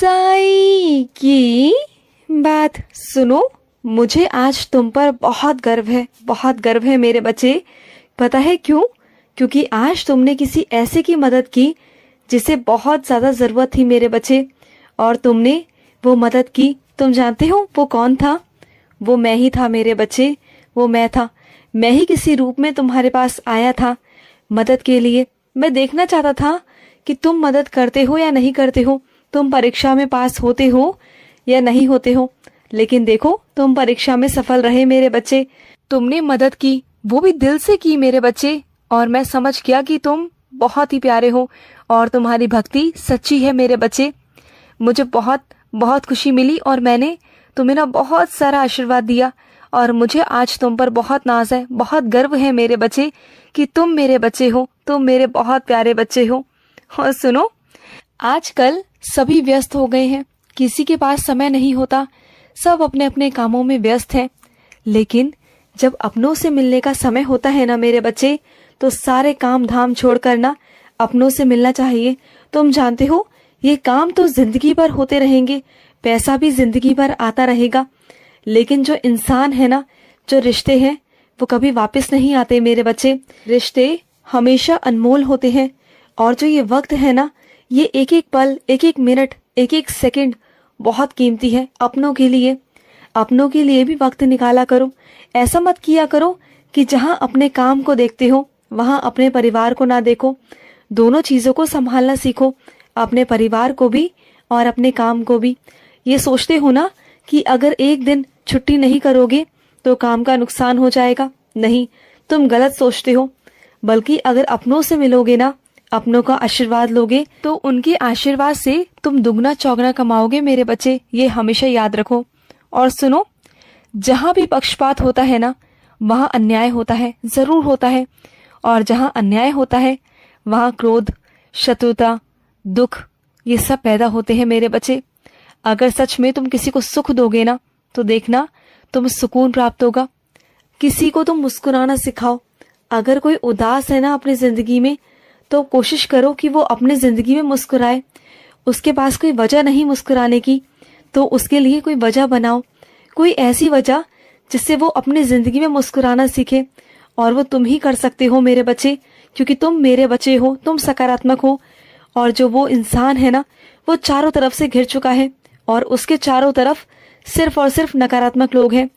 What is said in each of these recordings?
साई की बात सुनो। मुझे आज तुम पर बहुत गर्व है मेरे बच्चे। पता है क्यों? क्योंकि आज तुमने किसी ऐसे की मदद की जिसे बहुत ज्यादा जरूरत थी मेरे बच्चे, और तुमने वो मदद की। तुम जानते हो वो कौन था? वो मैं ही था मेरे बच्चे, वो मैं था। मैं ही किसी रूप में तुम्हारे पास आया था मदद के लिए। मैं देखना चाहता था कि तुम मदद करते हो या नहीं करते हो, तुम परीक्षा में पास होते हो या नहीं होते हो। लेकिन देखो, तुम परीक्षा में सफल रहे मेरे बच्चे। तुमने मदद की, वो भी दिल से की मेरे बच्चे, और मैं समझ गया कि तुम बहुत ही प्यारे हो और तुम्हारी भक्ति सच्ची है मेरे बच्चे। मुझे बहुत बहुत खुशी मिली और मैंने तुम्हें ना बहुत सारा आशीर्वाद दिया, और मुझे आज तुम पर बहुत नाज है, बहुत गर्व है मेरे बच्चे कि तुम मेरे बच्चे हो, तुम मेरे बहुत प्यारे बच्चे हो। और सुनो, आजकल सभी व्यस्त हो गए हैं, किसी के पास समय नहीं होता, सब अपने अपने कामों में व्यस्त हैं। लेकिन जब अपनों से मिलने का समय होता है ना मेरे बच्चे, तो सारे काम धाम छोड़कर ना अपनों से मिलना चाहिए। तुम जानते हो, ये काम तो जिंदगी भर होते रहेंगे, पैसा भी जिंदगी भर आता रहेगा, लेकिन जो इंसान है ना, जो रिश्ते हैं, वो कभी वापस नहीं आते मेरे बच्चे। रिश्ते हमेशा अनमोल होते हैं, और जो ये वक्त है ना, ये एक एक पल, एक एक मिनट, एक एक सेकंड बहुत कीमती है। अपनों के लिए भी वक्त निकाला करो। ऐसा मत किया करो कि जहाँ अपने काम को देखते हो वहाँ अपने परिवार को ना देखो। दोनों चीजों को संभालना सीखो, अपने परिवार को भी और अपने काम को भी। ये सोचते हो ना कि अगर एक दिन छुट्टी नहीं करोगे तो काम का नुकसान हो जाएगा। नहीं, तुम गलत सोचते हो। बल्कि अगर अपनों से मिलोगे ना, अपनों का आशीर्वाद लोगे, तो उनके आशीर्वाद से तुम दुगना चौगना कमाओगे मेरे बच्चे। ये हमेशा याद रखो। और सुनो, जहाँ भी पक्षपात होता है ना, वहाँ अन्याय होता है, जरूर होता है। और जहाँ अन्याय होता है वहाँ क्रोध, शत्रुता, दुख, ये सब पैदा होते हैं मेरे बच्चे। अगर सच में तुम किसी को सुख दोगे ना, तो देखना तुम्हें सुकून प्राप्त होगा। किसी को तुम मुस्कुराना सिखाओ। अगर कोई उदास है ना अपनी जिंदगी में, तो कोशिश करो कि वो अपनी जिंदगी में मुस्कुराए। उसके पास कोई वजह नहीं मुस्कुराने की, तो उसके लिए कोई वजह बनाओ, कोई ऐसी वजह जिससे वो अपनी जिंदगी में मुस्कुराना सीखे। और वो तुम ही कर सकते हो मेरे बच्चे, क्योंकि तुम मेरे बच्चे हो, तुम सकारात्मक हो। और जो वो इंसान है ना, वो चारों तरफ से घिर चुका है, और उसके चारों तरफ सिर्फ और सिर्फ नकारात्मक लोग हैं।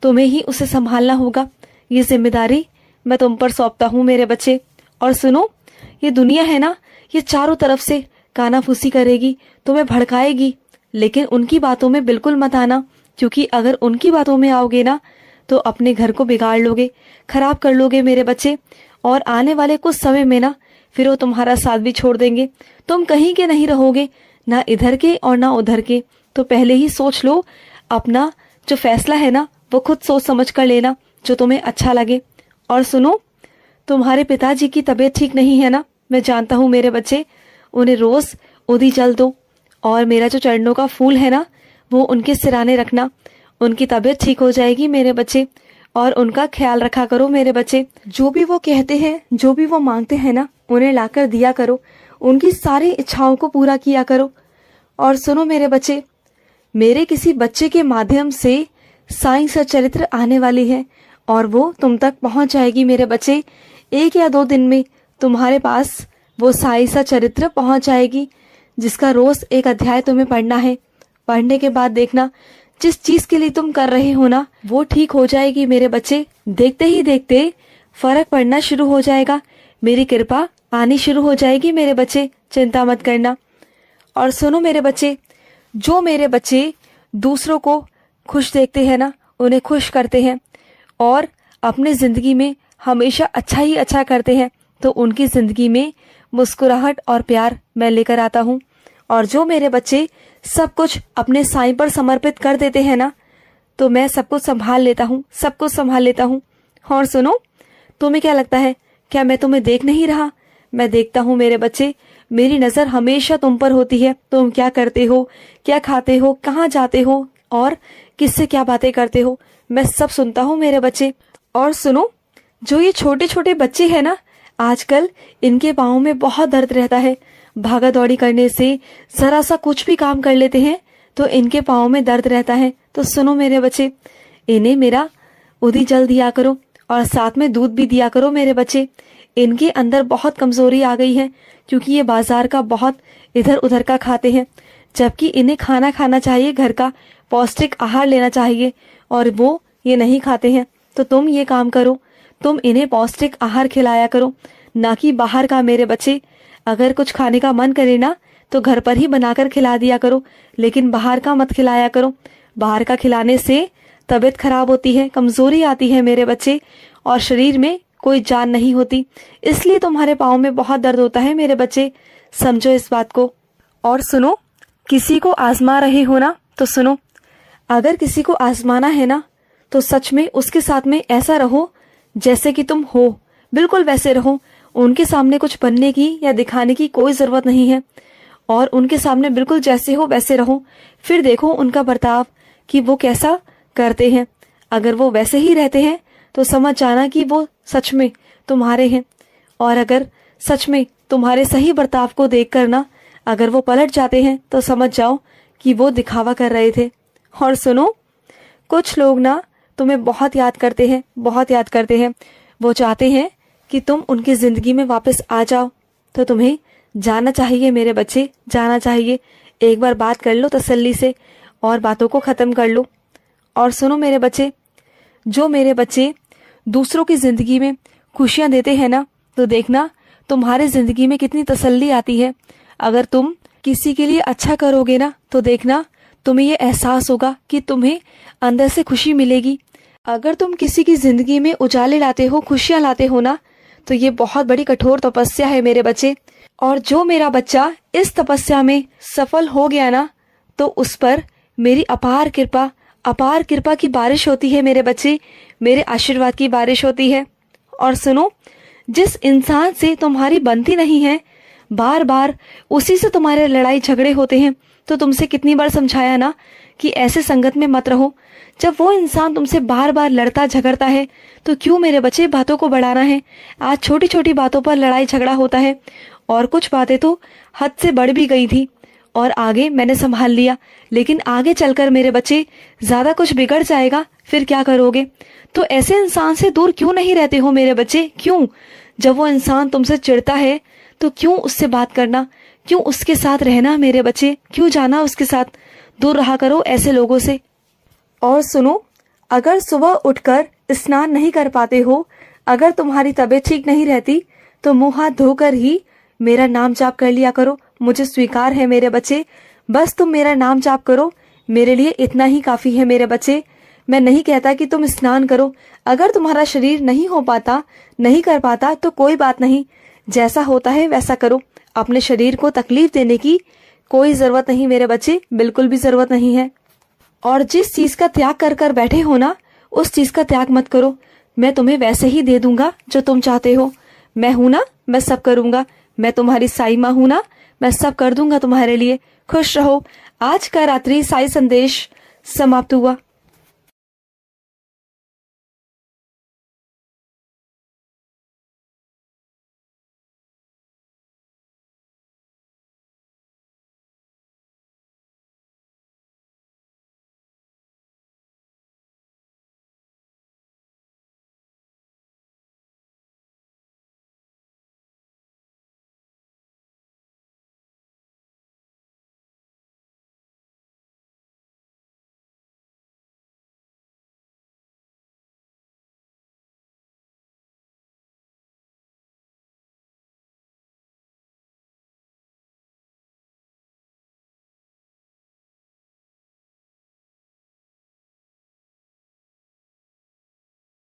तुम्हें ही उसे संभालना होगा। ये जिम्मेदारी मैं तुम पर सौंपता हूँ मेरे बच्चे। और सुनो, ये दुनिया है ना, ये चारों तरफ से कानाफूसी करेगी, तुम्हें भड़काएगी, लेकिन उनकी बातों में बिल्कुल मत आना। क्योंकि अगर उनकी बातों में आओगे ना, तो अपने घर को बिगाड़ लोगे, खराब कर लोगे मेरे बच्चे। और आने वाले कुछ समय में ना, फिर वो तुम्हारा साथ भी छोड़ देंगे। तुम कहीं के नहीं रहोगे, ना इधर के और ना उधर के। तो पहले ही सोच लो, अपना जो फैसला है ना, वो खुद सोच समझ कर लेना, जो तुम्हें अच्छा लगे। और सुनो, तुम्हारे पिताजी की तबीयत ठीक नहीं है ना, मैं जानता हूँ मेरे बच्चे। उन्हें रोज उदी जल दो, और मेरा जो चरणों का फूल है ना, वो उनके सिराने रखना। उनकी तबीयत ठीक हो जाएगी मेरे बच्चे, और उनका ख्याल रखा करो मेरे बच्चे। जो भी वो कहते हैं, जो भी वो मांगते हैं ना, उन्हें लाकर दिया करो। उनकी सारी इच्छाओं को पूरा किया करो। और सुनो मेरे बच्चे, मेरे किसी बच्चे के माध्यम से साईं सच्चरित्र आने वाली है, और वो तुम तक पहुंच जाएगी मेरे बच्चे। 1 या 2 दिन में तुम्हारे पास वो साईं सच्चरित्र पहुंच जाएगी, जिसका रोज एक अध्याय तुम्हें पढ़ना है। पढ़ने के बाद देखना, जिस चीज के लिए तुम कर रहे हो ना, वो ठीक हो जाएगी मेरे बच्चे। देखते ही देखते फर्क पड़ना शुरू हो जाएगा, मेरी कृपा आनी शुरू हो जाएगी मेरे बच्चे। चिंता मत करना। और सुनो मेरे बच्चे, जो मेरे बच्चे दूसरों को खुश देखते हैं ना, उन्हें खुश करते हैं, और अपने जिंदगी में हमेशा अच्छा ही अच्छा करते हैं, तो उनकी जिंदगी में मुस्कुराहट और प्यार मैं लेकर आता हूँ। और जो मेरे बच्चे सब कुछ अपने साईं पर समर्पित कर देते हैं ना, तो मैं सब कुछ संभाल लेता हूँ, सब कुछ संभाल लेता हूँ। और सुनो, तुम्हें क्या लगता है, क्या मैं तुम्हें देख नहीं रहा? मैं देखता हूँ मेरे बच्चे। मेरी नजर हमेशा तुम पर होती है। तुम क्या करते हो, क्या खाते हो, कहाँ जाते हो, और किससे क्या बातें करते हो, मैं सब सुनता हूँ मेरे बच्चे। और सुनो, जो ये छोटे छोटे बच्चे हैं ना, आजकल इनके पाँव में बहुत दर्द रहता है, भागा दौड़ी करने से, जरा सा कुछ भी काम कर लेते हैं तो इनके पाँव में दर्द रहता है। तो सुनो मेरे बच्चे, इन्हें मेरा उदी जल दिया करो और साथ में दूध भी दिया करो मेरे बच्चे। इनके अंदर बहुत कमजोरी आ गई है क्योंकि ये बाजार का बहुत इधर उधर का खाते हैं, जबकि इन्हें खाना खाना चाहिए, घर का पौष्टिक आहार लेना चाहिए, और वो ये नहीं खाते हैं। तो तुम ये काम करो, तुम इन्हें पौष्टिक आहार खिलाया करो, ना कि बाहर का मेरे बच्चे। अगर कुछ खाने का मन करे ना तो घर पर ही बनाकर खिला दिया करो, लेकिन बाहर का मत खिलाया करो। बाहर का खिलाने से तबीयत खराब होती है, कमजोरी आती है मेरे बच्चे, और शरीर में कोई जान नहीं होती। इसलिए तुम्हारे पाँव में बहुत दर्द होता है मेरे बच्चे, समझो इस बात को। और सुनो, किसी को आजमा रहे हो ना तो सुनो, अगर किसी को आजमाना है ना तो सच में उसके साथ में ऐसा रहो जैसे कि तुम हो, बिल्कुल वैसे रहो। उनके सामने कुछ बनने की या दिखाने की कोई जरूरत नहीं है, और उनके सामने बिल्कुल जैसे हो वैसे रहो। फिर देखो उनका बर्ताव कि वो कैसा करते हैं। अगर वो वैसे ही रहते हैं तो समझ जाना कि वो सच में तुम्हारे हैं, और अगर सच में तुम्हारे सही बर्ताव को देखकर ना अगर वो पलट जाते हैं तो समझ जाओ कि वो दिखावा कर रहे थे। और सुनो, कुछ लोग ना तुम्हें बहुत याद करते हैं, बहुत याद करते हैं। वो चाहते हैं कि तुम उनकी जिंदगी में वापस आ जाओ। तो तुम्हें जाना चाहिए मेरे बच्चे, जाना चाहिए। एक बार बात कर लो तसल्ली से और बातों को खत्म कर लो। और सुनो मेरे बच्चे, जो मेरे बच्चे दूसरों की जिंदगी में खुशियां देते हैं ना, तो देखना तुम्हारे जिंदगी में कितनी तसल्ली आती है। अगर तुम किसी के लिए अच्छा करोगे ना तो देखना तुम्हें ये एहसास होगा कि तुम्हें अंदर से खुशी मिलेगी। अगर तुम किसी की जिंदगी में उजाले लाते हो, खुशियां लाते हो ना, तो ये बहुत बड़ी कठोर तपस्या है मेरे बच्चे। और जो मेरा बच्चा इस तपस्या में सफल हो गया ना, तो उस पर मेरी अपार कृपा की बारिश होती है मेरे बच्चे, मेरे आशीर्वाद की बारिश होती है। और सुनो, जिस इंसान से तुम्हारी बनती नहीं है, बार बार उसी से तुम्हारे लड़ाई झगड़े होते हैं, तो तुमसे कितनी बार समझाया ना कि ऐसे संगत में मत रहो। जब वो इंसान तुमसे बार बार लड़ता झगड़ता है तो क्यों मेरे बच्चे बातों को बढ़ाना है। आज छोटी छोटी बातों पर लड़ाई झगड़ा होता है, और कुछ बातें तो हद से बढ़ भी गई थी, और आगे मैंने संभाल लिया, लेकिन आगे चलकर मेरे बच्चे ज्यादा कुछ बिगड़ जाएगा, फिर क्या करोगे। तो ऐसे इंसान से दूर क्यों नहीं रहते हो मेरे बच्चे, क्यों। जब वो इंसान तुमसे चिढ़ता है तो क्यों उससे बात करना, क्यों उसके साथ रहना मेरे बच्चे, क्यों जाना उसके साथ, दूर रहा करो ऐसे लोगों से। और सुनो, अगर सुबह उठकर स्नान नहीं कर पाते हो, अगर तुम्हारी तबीयत ठीक नहीं रहती, तो मुंह हाथ धोकर ही मेरा नाम जाप कर लिया करो। मुझे स्वीकार है मेरे बच्चे, बस तुम मेरा नाम जाप करो, मेरे लिए इतना ही काफी है मेरे बच्चे। मैं नहीं कहता कि तुम स्नान करो, अगर तुम्हारा शरीर नहीं हो पाता, नहीं कर पाता तो कोई बात नहीं, जैसा होता है वैसा करो। अपने शरीर को तकलीफ देने की कोई जरूरत नहीं मेरे बच्चे, बिल्कुल भी जरूरत नहीं है। और जिस चीज का त्याग कर कर बैठे हो ना, उस चीज का त्याग मत करो। मैं तुम्हें वैसे ही दे दूंगा जो तुम चाहते हो। मैं हूं ना, मैं सब करूंगा। मैं तुम्हारी साई माँ हूं ना, मैं सब कर दूंगा तुम्हारे लिए। खुश रहो। आज का रात्रि साई संदेश समाप्त हुआ।